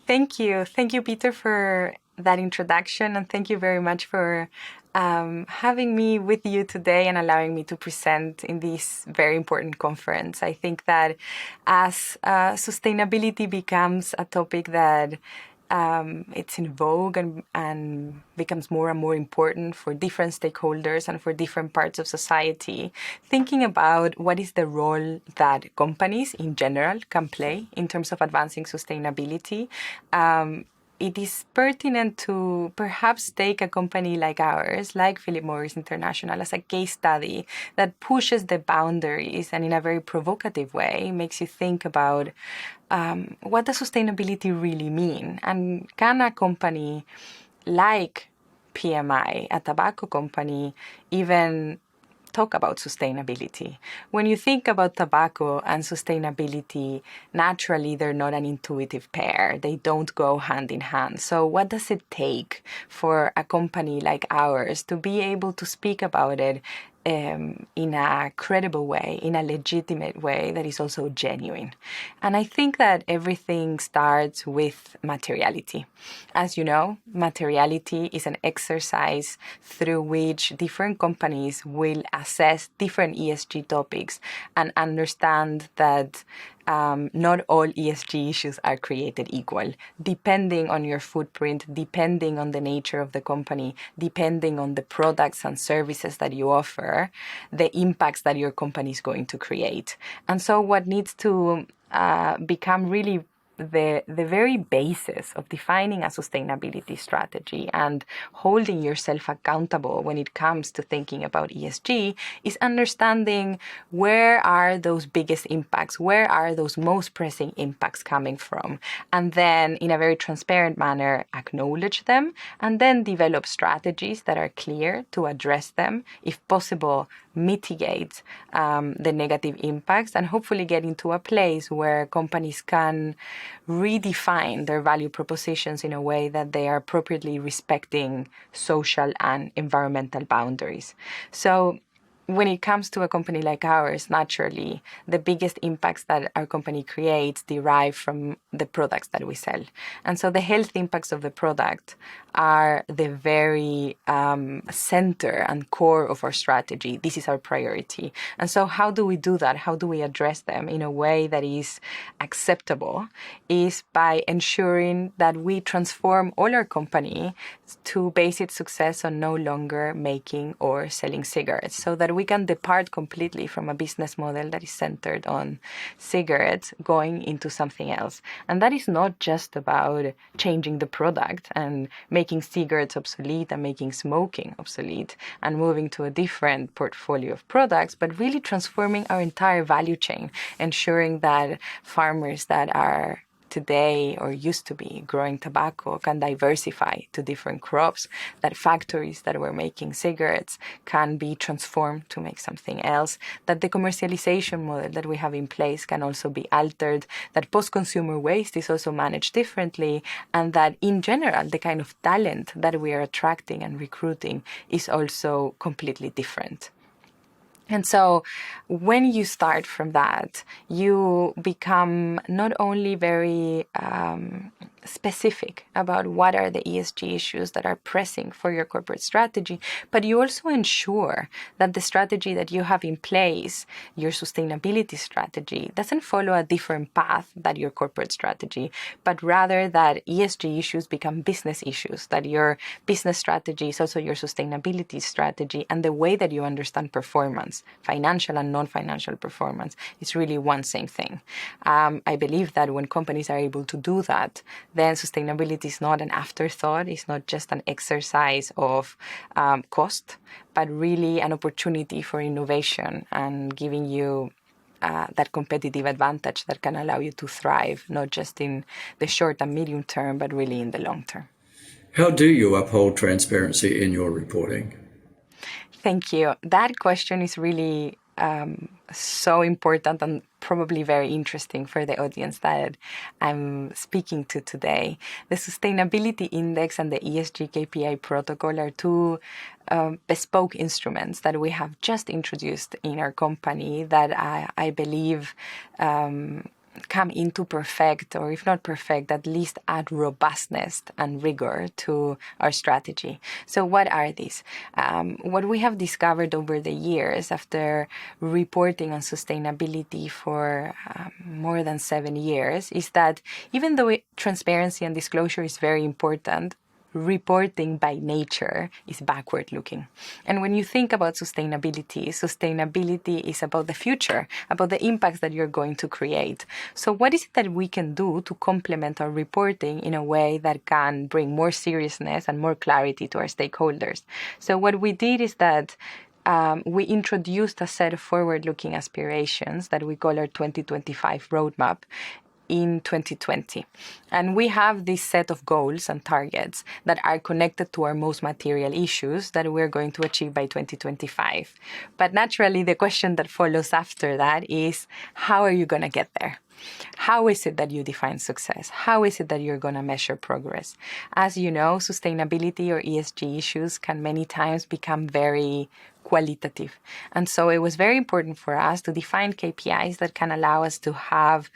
Thank you. Thank you, Peter, for that introduction. And thank you very much for having me with you today and allowing me to present in this very important conference. I think that as sustainability becomes a topic that it's in vogue and becomes more and more important for different stakeholders and for different parts of society, thinking about what is the role that companies in general can play in terms of advancing sustainability. It is pertinent to perhaps take a company like ours, like Philip Morris International, as a case study that pushes the boundaries and in a very provocative way makes you think about what does sustainability really mean? And can a company like PMI, a tobacco company, even talk about sustainability? When you think about tobacco and sustainability, naturally they're not an intuitive pair. They don't go hand in hand. So what does it take for a company like ours to be able to speak about it in a credible way, in a legitimate way that is also genuine? And I think that everything starts with materiality. As you know, materiality is an exercise through which different companies will assess different ESG topics and understand that not all ESG issues are created equal, depending on your footprint, depending on the nature of the company, depending on the products and services that you offer, the impacts that your company is going to create. And so what needs to become really the very basis of defining a sustainability strategy and holding yourself accountable when it comes to thinking about ESG is understanding where are those biggest impacts, where are those most pressing impacts coming from, and then in a very transparent manner acknowledge them and then develop strategies that are clear to address them, if possible mitigate the negative impacts, and hopefully get into a place where companies can redefine their value propositions in a way that they are appropriately respecting social and environmental boundaries. So when it comes to a company like ours, naturally, the biggest impacts that our company creates derive from the products that we sell. And so the health impacts of the product are the very center and core of our strategy. This is our priority. And so how do we do that? How do we address them in a way that is acceptable? Is by ensuring that we transform all our company to base its success on no longer making or selling cigarettes, so that we can depart completely from a business model that is centered on cigarettes going into something else. And that is not just about changing the product and making cigarettes obsolete and making smoking obsolete and moving to a different portfolio of products, but really transforming our entire value chain, ensuring that farmers that are today or used to be growing tobacco can diversify to different crops, that factories that were making cigarettes can be transformed to make something else, that the commercialization model that we have in place can also be altered, that post-consumer waste is also managed differently, and that in general the kind of talent that we are attracting and recruiting is also completely different. And so when you start from that, you become not only very specific about what are the ESG issues that are pressing for your corporate strategy, but you also ensure that the strategy that you have in place, your sustainability strategy, doesn't follow a different path than your corporate strategy, but rather that ESG issues become business issues, that your business strategy is also your sustainability strategy, and the way that you understand performance, financial and non-financial performance, is really one same thing. I believe that when companies are able to do that, then sustainability is not an afterthought. It's not just an exercise of cost, but really an opportunity for innovation and giving you that competitive advantage that can allow you to thrive, not just in the short and medium term, but really in the long term. How do you uphold transparency in your reporting? Thank you. That question is really so important and probably very interesting for the audience that I'm speaking to today. The Sustainability Index and the ESG KPI protocol are two bespoke instruments that we have just introduced in our company that I believe come in to perfect, or if not perfect, at least add robustness and rigor to our strategy. So what are these? What we have discovered over the years after reporting on sustainability for more than 7 years is that even though transparency and disclosure is very important, reporting by nature is backward looking. And when you think about sustainability, sustainability is about the future, about the impacts that you're going to create. So what is it that we can do to complement our reporting in a way that can bring more seriousness and more clarity to our stakeholders? So what we did is that we introduced a set of forward-looking aspirations that we call our 2025 roadmap in 2020. And we have this set of goals and targets that are connected to our most material issues that we're going to achieve by 2025. But naturally, the question that follows after that is, how are you going to get there? How is it that you define success? How is it that you're going to measure progress? As you know, sustainability or ESG issues can many times become very qualitative. And so it was very important for us to define KPIs that can allow us to have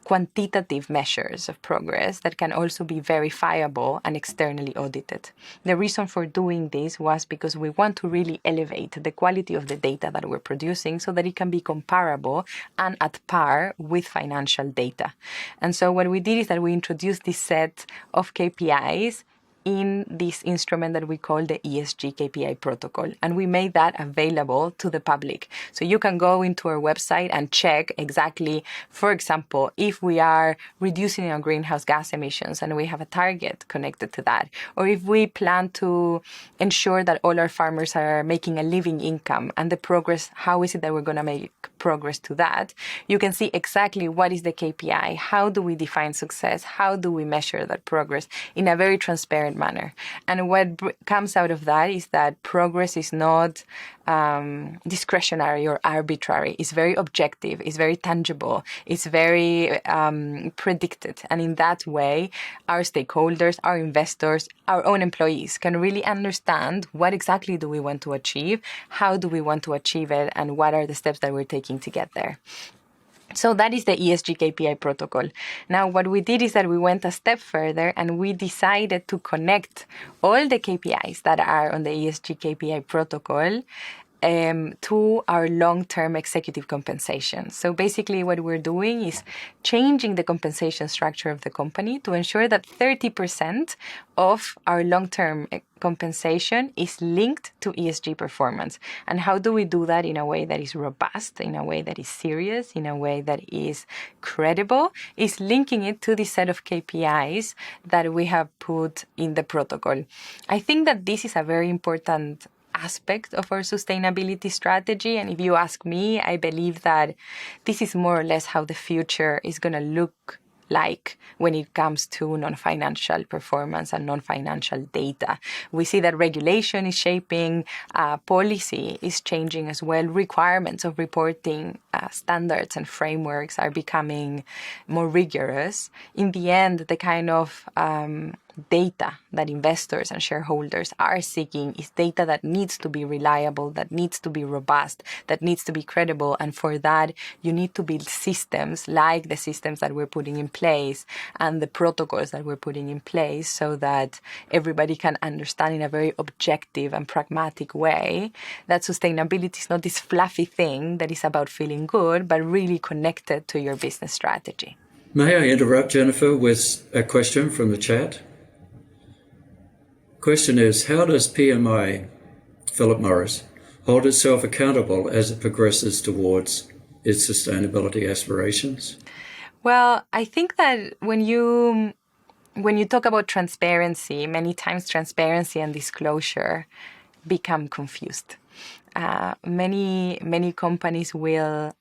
quantitative measures of progress that can also be verifiable and externally audited. The reason for doing this was because we want to really elevate the quality of the data that we're producing so that it can be comparable and at par with financial data. And so what we did is that we introduced this set of KPIs in this instrument that we call the ESG KPI protocol. And we made that available to the public. So you can go into our website and check exactly, for example, if we are reducing our greenhouse gas emissions and we have a target connected to that, or if we plan to ensure that all our farmers are making a living income and the progress, how is it that we're going to make progress to that? You can see exactly what is the KPI, how do we define success, how do we measure that progress in a very transparent manner. And what comes out of that is that progress is not discretionary or arbitrary. It's very objective, it's very tangible, it's very predicted. And in that way, our stakeholders, our investors, our own employees can really understand what exactly do we want to achieve, how do we want to achieve it, and what are the steps that we're taking to get there. So that is the ESG KPI protocol. Now, what we did is that we went a step further and we decided to connect all the KPIs that are on the ESG KPI protocol to our long-term executive compensation. So basically what we're doing is changing the compensation structure of the company to ensure that 30% of our long-term compensation is linked to ESG performance. And how do we do that in a way that is robust, in a way that is serious, in a way that is credible? Is linking it to the set of KPIs that we have put in the protocol. I think that this is a very important aspect of our sustainability strategy. And if you ask me, I believe that this is more or less how the future is going to look like when it comes to non-financial performance and non-financial data. We see that regulation is shaping, policy is changing as well, requirements of reporting standards and frameworks are becoming more rigorous. In the end, the kind of data that investors and shareholders are seeking is data that needs to be reliable, that needs to be robust, that needs to be credible. And for that, you need to build systems like the systems that we're putting in place and the protocols that we're putting in place so that everybody can understand in a very objective and pragmatic way that sustainability is not this fluffy thing that is about feeling good, but really connected to your business strategy. May I interrupt, Jennifer, with a question from the chat? Question is, how does PMI, Philip Morris, hold itself accountable as it progresses towards its sustainability aspirations? Well, I think that when you talk about transparency, many times transparency and disclosure become confused. Many companies will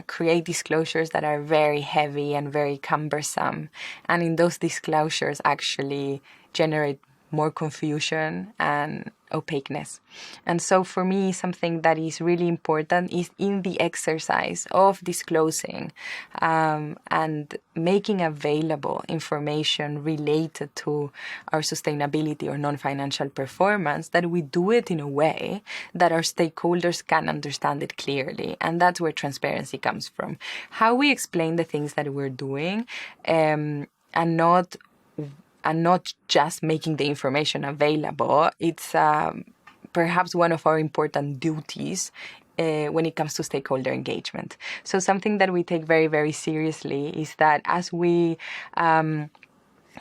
create disclosures that are very heavy and very cumbersome. And in those disclosures actually generate more confusion and opaqueness. And so for me, something that is really important is in the exercise of disclosing and making available information related to our sustainability or non-financial performance, that we do it in a way that our stakeholders can understand it clearly. And that's where transparency comes from. How we explain the things that we're doing and not just making the information available. It's perhaps one of our important duties when it comes to stakeholder engagement. So something that we take very, very seriously is that as we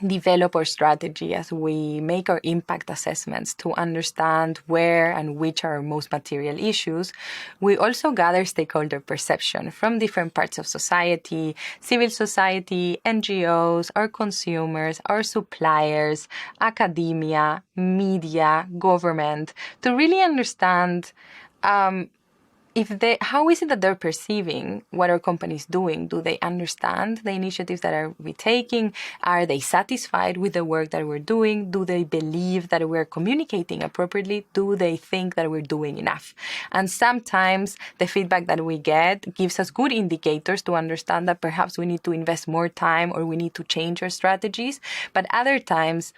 develop our strategy, as we make our impact assessments to understand where and which are our most material issues, we also gather stakeholder perception from different parts of society, civil society, NGOs, our consumers, our suppliers, academia, media, government, to really understand how is it that they're perceiving what our company is doing? Do they understand the initiatives that we're taking? Are they satisfied with the work that we're doing? Do they believe that we're communicating appropriately? Do they think that we're doing enough? And sometimes the feedback that we get gives us good indicators to understand that perhaps we need to invest more time or we need to change our strategies. But other times,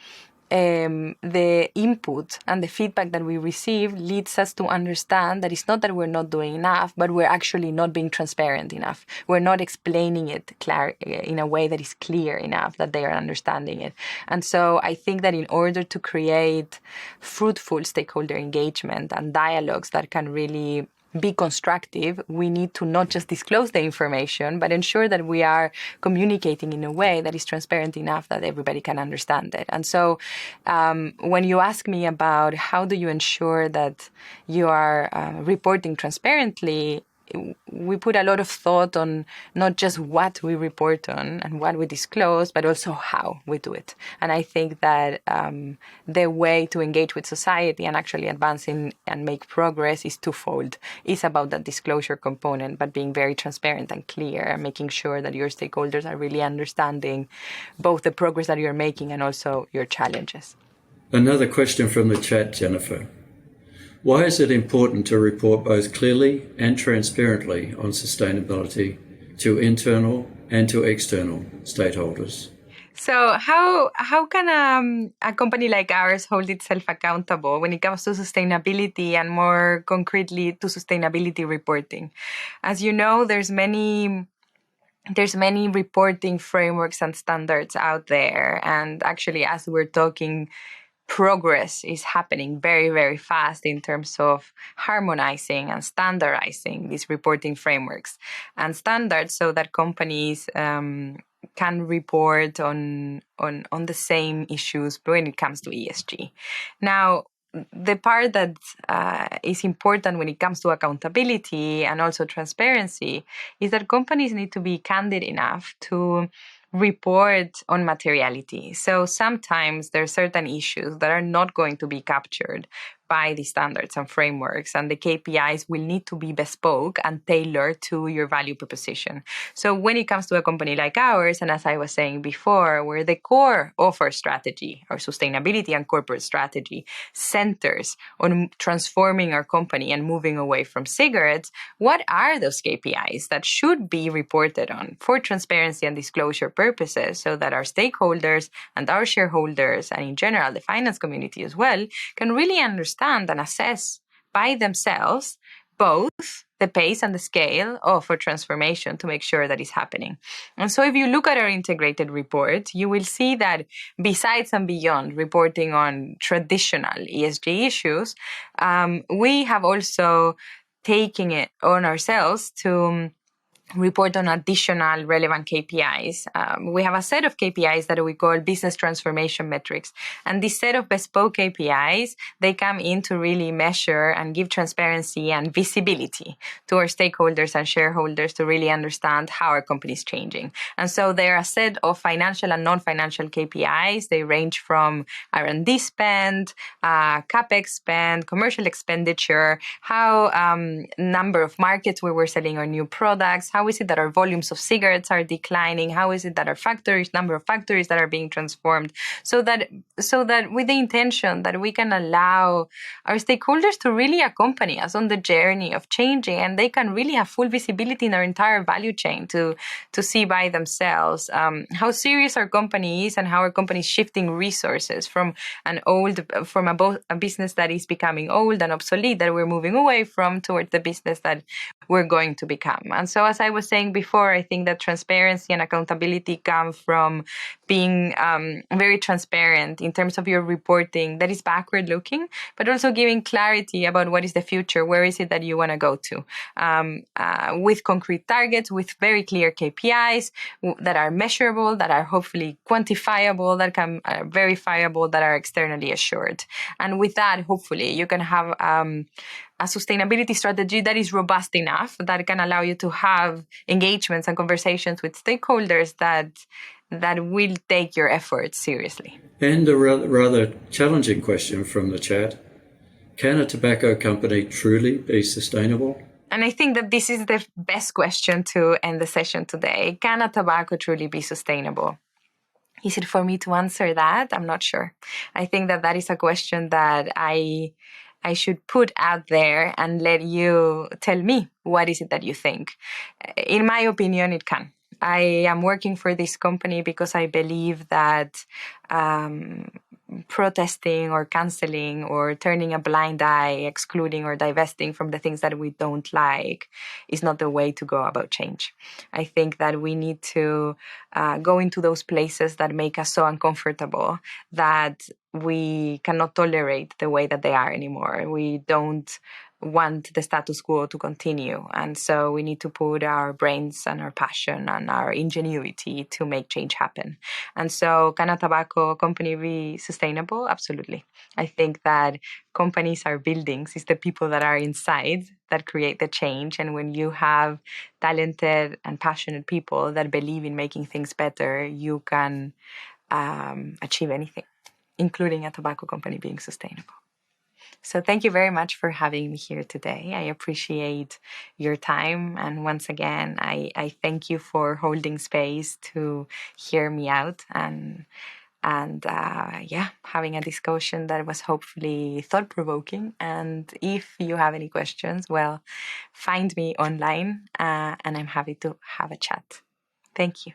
the input and the feedback that we receive leads us to understand that it's not that we're not doing enough, but we're actually not being transparent enough. We're not explaining it in a way that is clear enough that they are understanding it. And so I think that in order to create fruitful stakeholder engagement and dialogues that can really be constructive, we need to not just disclose the information, but ensure that we are communicating in a way that is transparent enough that everybody can understand it. And so when you ask me about how do you ensure that you are reporting transparently, we put a lot of thought on not just what we report on and what we disclose, but also how we do it. And I think that the way to engage with society and actually advancing and make progress is twofold. It's about that disclosure component, but being very transparent and clear and making sure that your stakeholders are really understanding both the progress that you're making and also your challenges. Another question from the chat, Jennifer. Why is it important to report both clearly and transparently on sustainability to internal and to external stakeholders? So how can a company like ours hold itself accountable when it comes to sustainability and more concretely to sustainability reporting? As you know, there's many reporting frameworks and standards out there. And actually, as we're talking, progress is happening very, very fast in terms of harmonizing and standardizing these reporting frameworks and standards so that companies can report on the same issues when it comes to ESG. Now, the part that is important when it comes to accountability and also transparency is that companies need to be candid enough to report on materiality. So sometimes there are certain issues that are not going to be captured by the standards and frameworks, and the KPIs will need to be bespoke and tailored to your value proposition. So when it comes to a company like ours, and as I was saying before, where the core of our strategy, our sustainability and corporate strategy, centers on transforming our company and moving away from cigarettes, what are those KPIs that should be reported on for transparency and disclosure purposes so that our stakeholders and our shareholders, and in general the finance community as well, can really understand and assess by themselves both the pace and the scale of our transformation to make sure that it's happening. And so if you look at our integrated report, you will see that besides and beyond reporting on traditional ESG issues, we have also taken it on ourselves to report on additional relevant KPIs. We have a set of KPIs that we call business transformation metrics. And this set of bespoke KPIs, they come in to really measure and give transparency and visibility to our stakeholders and shareholders to really understand how our company is changing. And so they're a set of financial and non-financial KPIs. They range from R&D spend, CapEx spend, commercial expenditure, how number of markets where we're selling our new products, How is it that our volumes of cigarettes are declining? How is it that our number of factories that are being transformed, so that with the intention that we can allow our stakeholders to really accompany us on the journey of changing, and they can really have full visibility in our entire value chain to see by themselves how serious our company is and how our company is shifting resources from a business that is becoming old and obsolete, that we're moving away from, towards the business that we're going to become. And so, as I was saying before, I think that transparency and accountability come from being very transparent in terms of your reporting that is backward looking, but also giving clarity about what is the future, where is it that you want to go to, with concrete targets, with very clear KPIs that are measurable, that are hopefully quantifiable, that can verifiable, that are externally assured. And with that, hopefully, you can have a sustainability strategy that is robust enough, that can allow you to have engagements and conversations with stakeholders that will take your efforts seriously. And a rather challenging question from the chat. Can a tobacco company truly be sustainable? And I think that this is the best question to end the session today. Can a tobacco truly be sustainable? Is it for me to answer that? I'm not sure. I think that is a question that I should put out there and let you tell me what is it that you think. In my opinion, it can. I am working for this company because I believe that protesting or canceling or turning a blind eye, excluding or divesting from the things that we don't like is not the way to go about change. I think that we need to go into those places that make us so uncomfortable that we cannot tolerate the way that they are anymore. We don't want the status quo to continue. And so we need to put our brains and our passion and our ingenuity to make change happen. And so can a tobacco company be sustainable? Absolutely. I think that companies are buildings. It's the people that are inside that create the change. And when you have talented and passionate people that believe in making things better, you can achieve anything, including a tobacco company being sustainable. So thank you very much for having me here today. I appreciate your time. And once again, I thank you for holding space to hear me out and having a discussion that was hopefully thought-provoking. And if you have any questions, well, find me online and I'm happy to have a chat. Thank you.